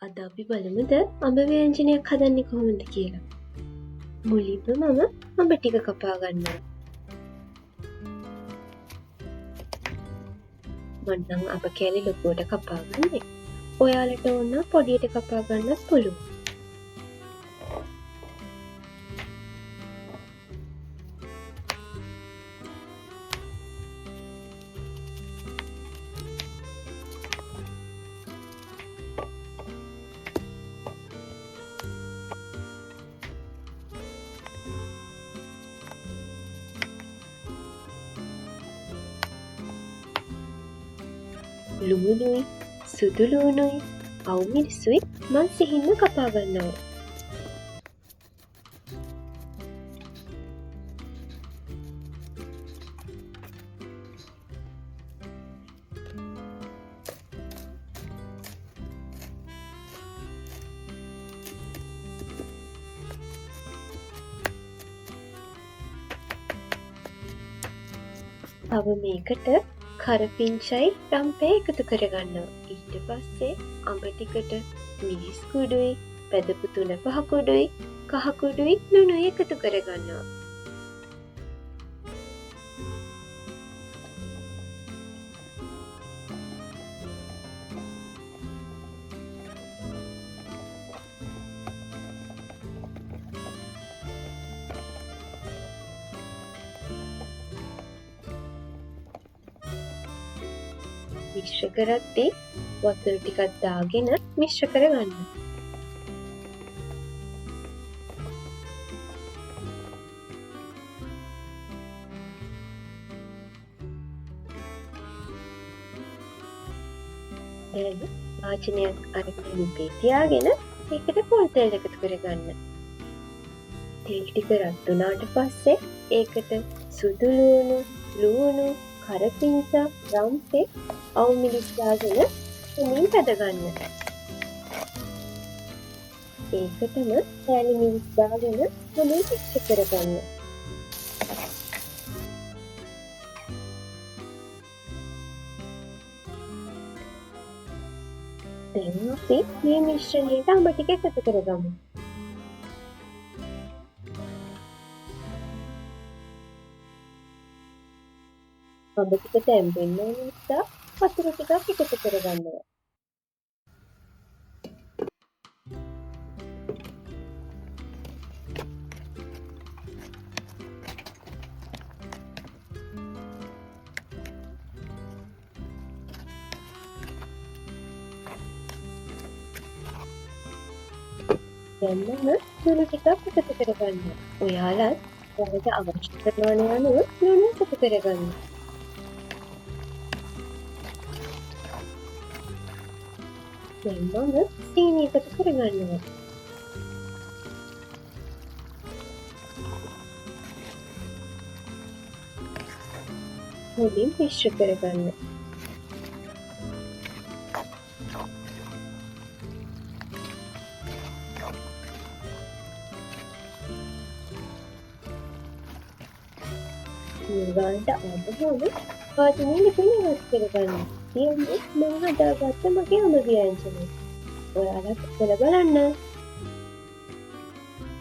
අද අපි බලමුද අඹ ව්‍යංජනයක් හදන්නේ කොහොමද කියලා. මුලින්ම මම අඹ ටික කපා ගන්නවා. මම නම් අඹ කැලි ලොකුවට කපා ගන්නේ. ඔයාලට ඕන නම් පොඩියට කපා ගන්නත් පුළුවන්. ලුණුයි සුදු ලුණුයි අවු මිරිසුයි මං සිහින්ම කපා ගන්නවා. තව මේකට කරපිංචයි රම්පය එකතු කරගන්නවා. ඊට පස්සේ අඹ ටිකට මිරිස් කුඩුයි, පැදපු 3-5 කුඩුයි, කහ කුඩුයි, ලුණුයි එකතු කරගන්නවා. මිශ්‍ර කරද්දී වතුර ටිකක් දාගෙන මිශ්‍ර කරගන්න. දැන් වාචනයක් අරගෙන ලිපේ තියාගෙන ඒකට පොල් තෙල් එකතු කරගන්න. තෙල් ටික රත් වුණාට පස්සේ ඒකට සුදු ලුණු, කරපිංචා, රම්පේ, අවු මිරිස් දාගෙන හොඳින් පැදගන්න. ඒකටම කෑලි මිරිස් දාගෙන හොඳින් මික්ස් කරගන්න. දැන් අපි මේ මිශ්‍රණයට අඹ ටික එකතු කරගමු. අඹ ටික තැම්බෙන්න ඕන නිසා වතුර ටිකක් එකතු කරගන්නවා. දැන් මම ලුණු ටිකක් එකතු කරගන්නවා. ඔයාලත් ඔයාලට අවශ්‍ය ප්‍රමාණය අනුව ලුණු එකතු කරගන්න. දැන් මම සීනි එකතු කරගන්නවා. හොඳින් මිශ්‍ර කරගන්න. ගානට ආවම වාචනයෙන් ලිපින් ඉවත් කරගන්න. කියන්නේ මම හදාගත්ත මගේ අඹ ව්‍යංජනය. ඔයාලත් කරලා බලන්න.